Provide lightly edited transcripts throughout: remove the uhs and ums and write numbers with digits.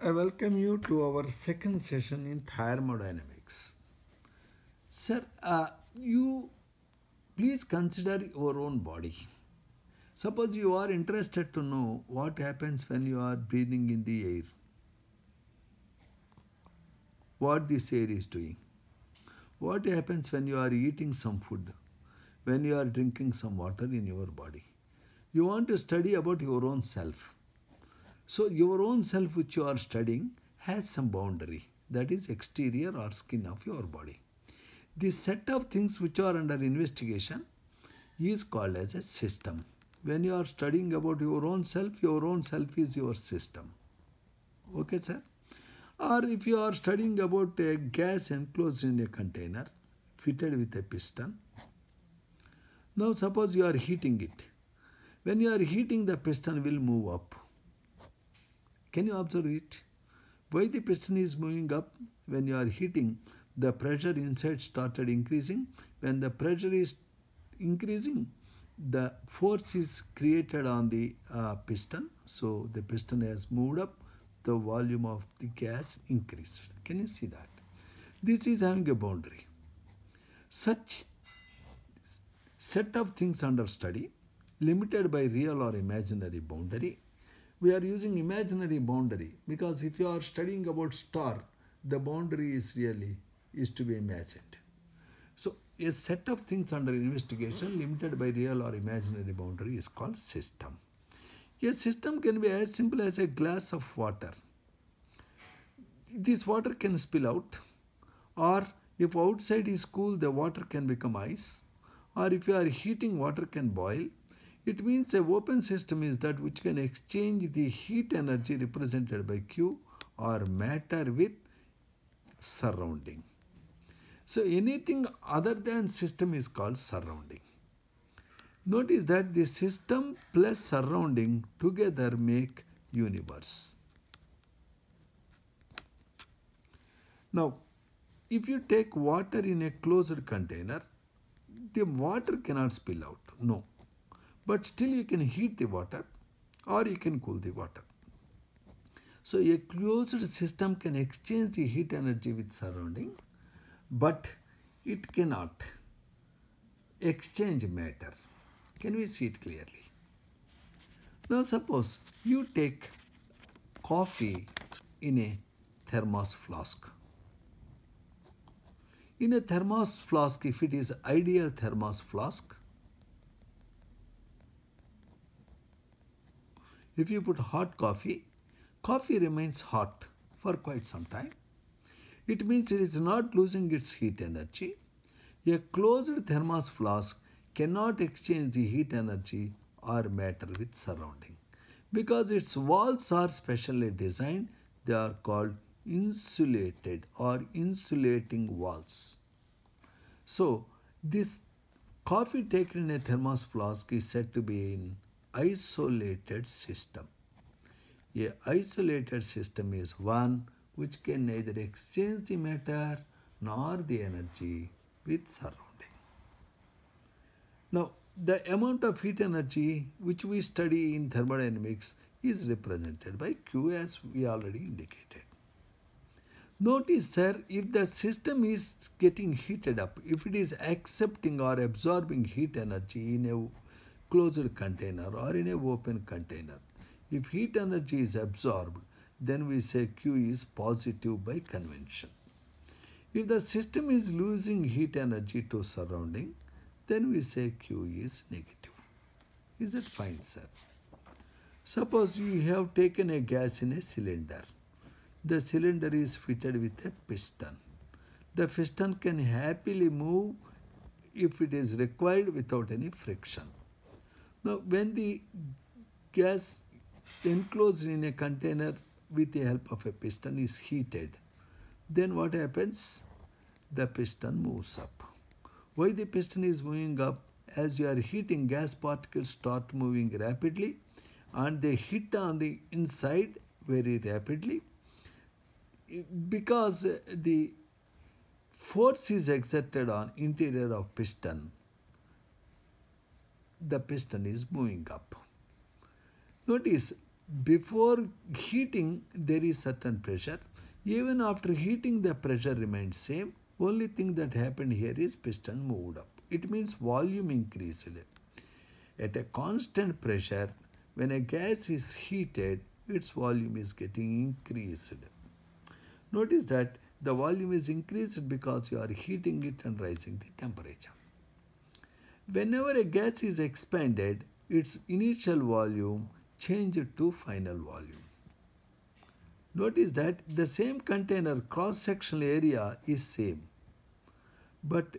I welcome you to our second session in thermodynamics. Sir, you please consider your own body. Suppose you are interested to know what happens when you are breathing in the air, what this air is doing. What happens when you are eating some food, when you are drinking some water in your body. You want to study about your own self. So your own self which you are studying has some boundary, that is exterior or skin of your body. This set of things which are under investigation is called as a system. When you are studying about your own self is your system. Okay, sir? Or if you are studying about a gas enclosed in a container fitted with a piston, now suppose you are heating it. When you are heating, the piston will move up. Can you observe it? Why the piston is moving up? When you are heating, the pressure inside started increasing. When the pressure is increasing, the force is created on the piston. So the piston has moved up, the volume of the gas increased. Can you see that? This is having a boundary. Such set of things under study, limited by real or imaginary boundary. We are using imaginary boundary because if you are studying about star, the boundary is to be imagined. So a set of things under investigation limited by real or imaginary boundary is called system. A system can be as simple as a glass of water. This water can spill out, or if outside is cool, the water can become ice, or if you are heating, water can boil. It means a open system is that which can exchange the heat energy represented by Q or matter with surrounding. So anything other than system is called surrounding. Notice that the system plus surrounding together make universe. Now, if you take water in a closed container, the water cannot spill out. No. But still you can heat the water or you can cool the water. So a closed system can exchange the heat energy with surrounding, but it cannot exchange matter. Can we see it clearly? Now suppose you take coffee in a thermos flask. In a thermos flask, if it is ideal thermos flask, if you put hot coffee, coffee remains hot for quite some time. It means it is not losing its heat energy. A closed thermos flask cannot exchange the heat energy or matter with surrounding. Because its walls are specially designed, they are called insulated or insulating walls. So, this coffee taken in a thermos flask is said to be in isolated system. A isolated system is one which can neither exchange the matter nor the energy with surrounding. Now, the amount of heat energy which we study in thermodynamics is represented by Q as we already indicated. Notice, sir, if the system is getting heated up, if it is accepting or absorbing heat energy in a closed container or in a open container, if heat energy is absorbed, then we say Q is positive by convention. If the system is losing heat energy to surrounding, then we say Q is negative. Is that fine, sir? Suppose you have taken a gas in a cylinder. The cylinder is fitted with a piston. The piston can happily move if it is required without any friction. Now, when the gas enclosed in a container with the help of a piston is heated, then what happens? The piston moves up. Why the piston is moving up? As you are heating, gas particles start moving rapidly and they hit on the inside very rapidly. Because the force is exerted on interior of piston, the piston is moving up. Notice before heating there is certain pressure. Even after heating the pressure remains same. Only thing that happened here is piston moved up. It means volume increased. At a constant pressure, when a gas is heated, its volume is getting increased. Notice that the volume is increased because you are heating it and raising the temperature. Whenever a gas is expanded, its initial volume changes to final volume. Notice that the same container cross-sectional area is same, but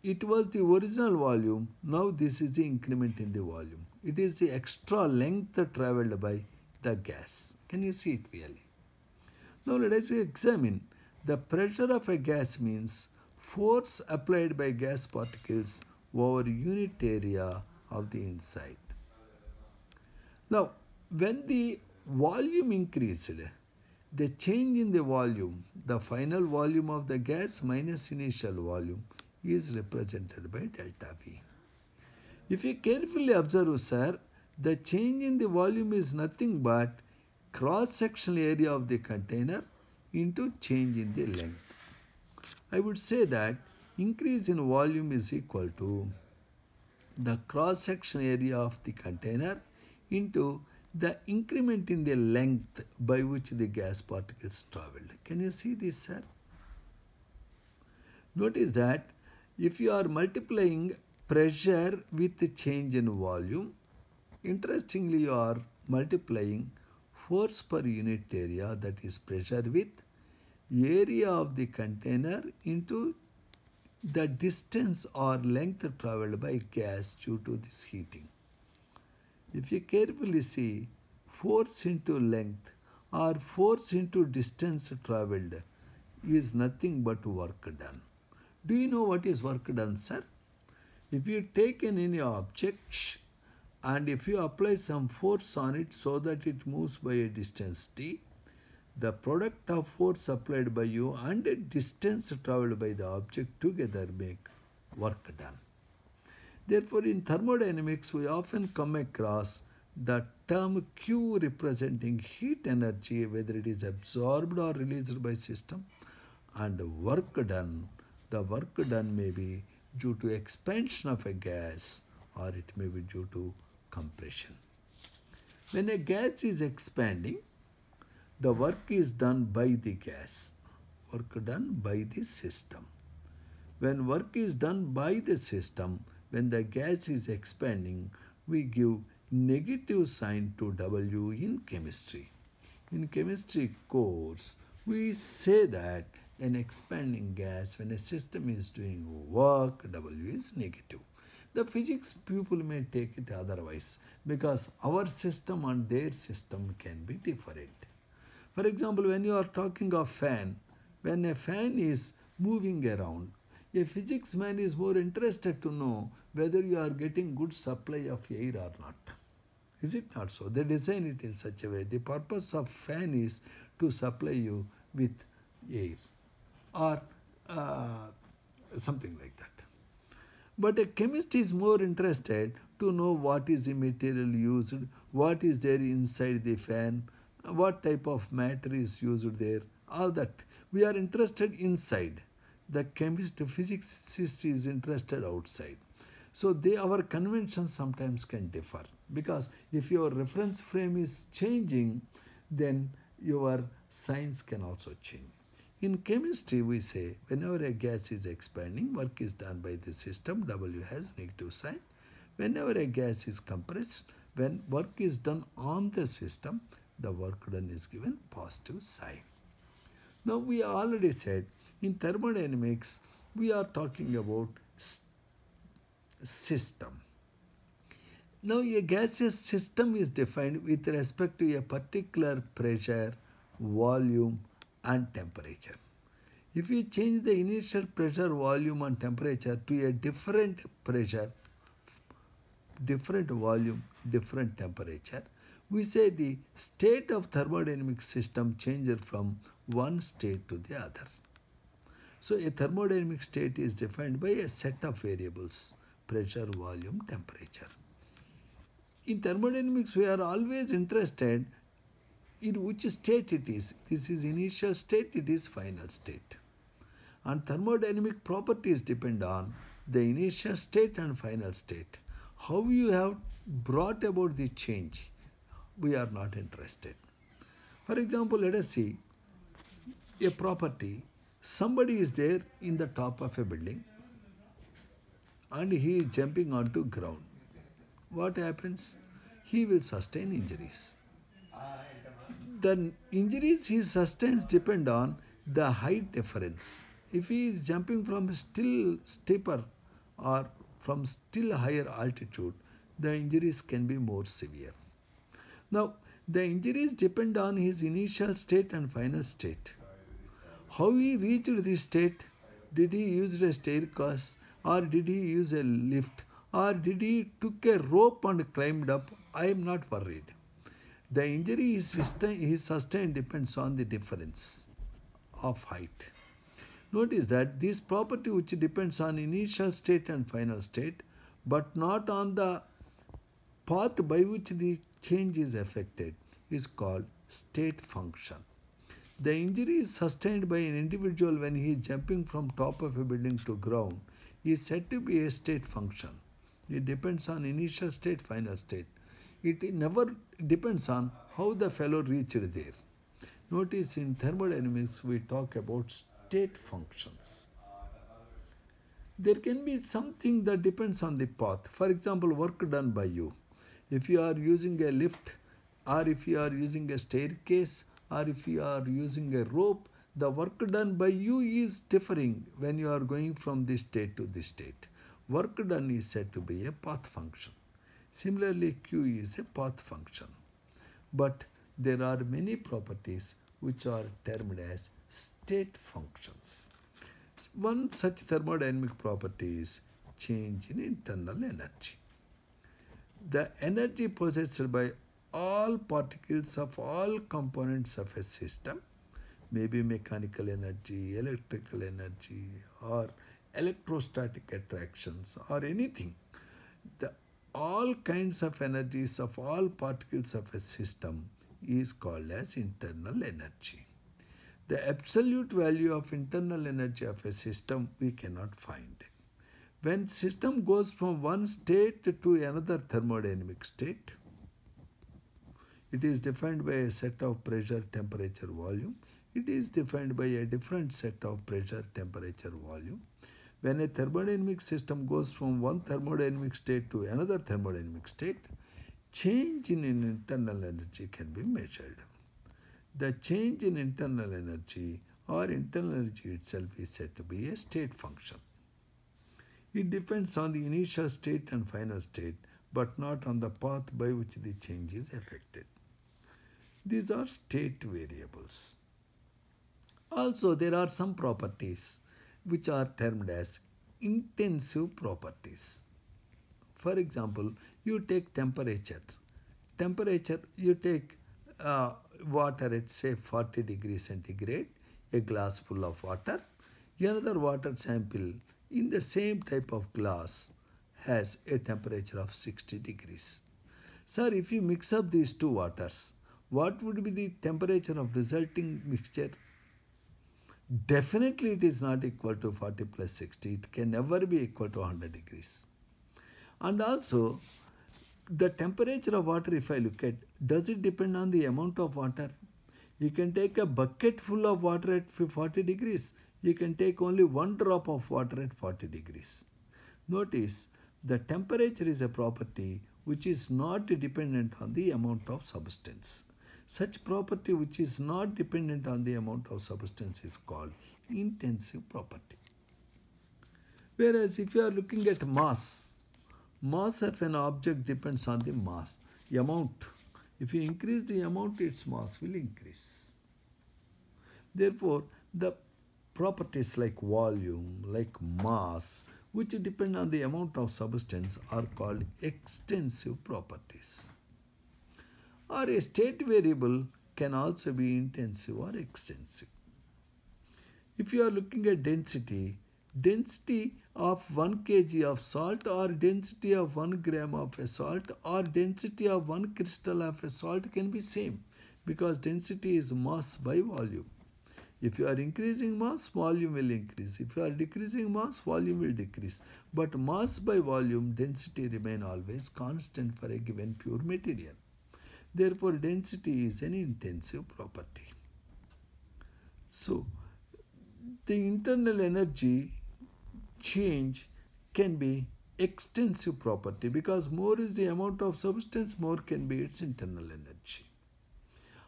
it was the original volume. Now this is the increment in the volume. It is the extra length traveled by the gas. Can you see it really? Now let us examine the pressure of a gas means force applied by gas particles over unit area of the inside. Now when the volume increased, the change in the volume, the final volume of the gas minus initial volume, is represented by delta V. If you carefully observe, sir, the change in the volume is nothing but cross-sectional area of the container into change in the length. I would say that increase in volume is equal to the cross-sectional area of the container into the increment in the length by which the gas particles traveled. Can you see this, sir? Notice that if you are multiplying pressure with the change in volume, interestingly you are multiplying force per unit area, that is pressure, with area of the container into the distance or length traveled by gas due to this heating. If you carefully see, force into length or force into distance traveled is nothing but work done. Do you know what is work done, sir? If you take any object and if you apply some force on it so that it moves by a distance t, the product of force applied by you and a distance travelled by the object together make work done. Therefore, in thermodynamics, we often come across the term Q representing heat energy, whether it is absorbed or released by system, and work done. The work done may be due to expansion of a gas or it may be due to compression. When a gas is expanding, the work is done by the gas, work done by the system. When work is done by the system, when the gas is expanding, we give negative sign to W in chemistry. In chemistry course, we say that an expanding gas, when a system is doing work, W is negative. The physics people may take it otherwise because our system and their system can be different. For example, when you are talking of fan, when a fan is moving around, a physics man is more interested to know whether you are getting good supply of air or not. Is it not so? They design it in such a way. The purpose of fan is to supply you with air or something like that. But a chemist is more interested to know what is the material used, what is there inside the fan, what type of matter is used there, all that. We are interested inside. The chemist, physicist is interested outside. So our conventions sometimes can differ because if your reference frame is changing, then your science can also change. In chemistry, we say whenever a gas is expanding, work is done by the system, W has negative sign. Whenever a gas is compressed, when work is done on the system, the work done is given positive sign. Now we already said in thermodynamics, we are talking about system. Now a gaseous system is defined with respect to a particular pressure, volume and temperature. If we change the initial pressure, volume and temperature to a different pressure, different volume, different temperature, we say the state of thermodynamic system changes from one state to the other. So a thermodynamic state is defined by a set of variables: pressure, volume, temperature. In thermodynamics, we are always interested in which state it is. This is initial state, it is final state. And thermodynamic properties depend on the initial state and final state. How you have brought about the change, we are not interested. For example, let us see a property. Somebody is there in the top of a building and he is jumping onto ground. What happens? He will sustain injuries. The injuries he sustains depend on the height difference. If he is jumping from still steeper or from still higher altitude, the injuries can be more severe. Now, the injuries depend on his initial state and final state. How he reached this state? Did he use a staircase, or did he use a lift, or did he took a rope and climbed up? I am not worried. The injury he sustained depends on the difference of height. Notice that this property which depends on initial state and final state, but not on the path by which the change is affected, is called state function. The injury is sustained by an individual when he is jumping from top of a building to ground is said to be a state function. It depends on initial state, final state. It never depends on how the fellow reached there. Notice in thermodynamics we talk about state functions. There can be something that depends on the path. For example, work done by you. If you are using a lift, or if you are using a staircase, or if you are using a rope, the work done by you is differing when you are going from this state to this state. Work done is said to be a path function. Similarly, Q is a path function. But there are many properties which are termed as state functions. One such thermodynamic property is change in internal energy. The energy possessed by all particles of all components of a system, maybe mechanical energy, electrical energy, or electrostatic attractions, or anything, all kinds of energies of all particles of a system is called as internal energy. The absolute value of internal energy of a system we cannot find. When system goes from one state to another thermodynamic state, it is defined by a set of pressure, temperature, volume. It is defined by a different set of pressure, temperature, volume. When a thermodynamic system goes from one thermodynamic state to another thermodynamic state, change in internal energy can be measured. The change in internal energy or internal energy itself is said to be a state function. It depends on the initial state and final state, but not on the path by which the change is affected. These are state variables. Also, there are some properties which are termed as intensive properties. For example, you take temperature. You take water at say 40 degrees centigrade, a glass full of water. Another water sample in the same type of glass has a temperature of 60 degrees. Sir, if you mix up these two waters, what would be the temperature of resulting mixture? Definitely it is not equal to 40 plus 60. It can never be equal to 100 degrees. And also, the temperature of water, if I look at, does it depend on the amount of water? You can take a bucket full of water at 40 degrees. You can take only one drop of water at 40 degrees. Notice, the temperature is a property which is not dependent on the amount of substance. Such property which is not dependent on the amount of substance is called intensive property. Whereas if you are looking at mass of an object depends on the mass, amount. If you increase the amount, its mass will increase. Therefore, the properties like volume, like mass, which depend on the amount of substance are called extensive properties. Or a state variable can also be intensive or extensive. If you are looking at density, density of 1 kg of salt or density of 1 gram of a salt or density of 1 crystal of a salt can be same, because density is mass by volume. If you are increasing mass, volume will increase. If you are decreasing mass, volume will decrease. But mass by volume, density remain always constant for a given pure material. Therefore, density is an intensive property. So, the internal energy change can be extensive property, because more is the amount of substance, more can be its internal energy.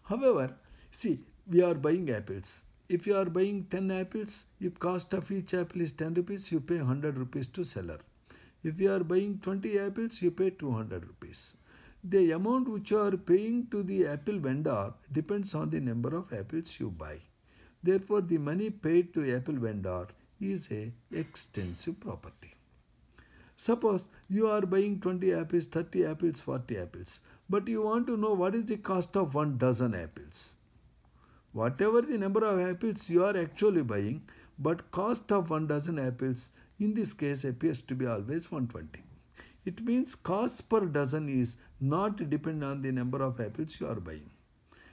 However, see, we are buying apples. If you are buying 10 apples, if cost of each apple is 10 rupees, you pay 100 rupees to seller. If you are buying 20 apples, you pay 200 rupees. The amount which you are paying to the apple vendor depends on the number of apples you buy. Therefore, the money paid to apple vendor is a extensive property. Suppose you are buying 20 apples, 30 apples, 40 apples, but you want to know what is the cost of 1 dozen apples. Whatever the number of apples you are actually buying, but cost of 1 dozen apples in this case appears to be always 120. It means cost per dozen is not dependent on the number of apples you are buying.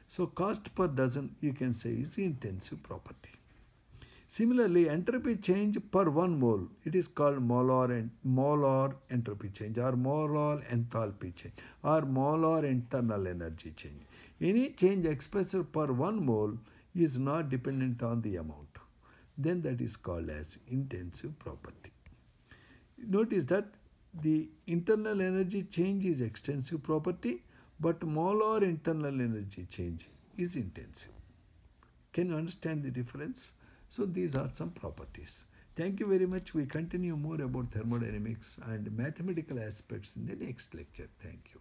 So cost per dozen, you can say, is intensive property. Similarly, entropy change per 1 mole, it is called molar entropy change or molar enthalpy change or molar internal energy change. Any change expressed per 1 mole is not dependent on the amount. Then that is called as intensive property. Notice that the internal energy change is extensive property, but molar internal energy change is intensive. Can you understand the difference? So these are some properties. Thank you very much. We continue more about thermodynamics and mathematical aspects in the next lecture. Thank you.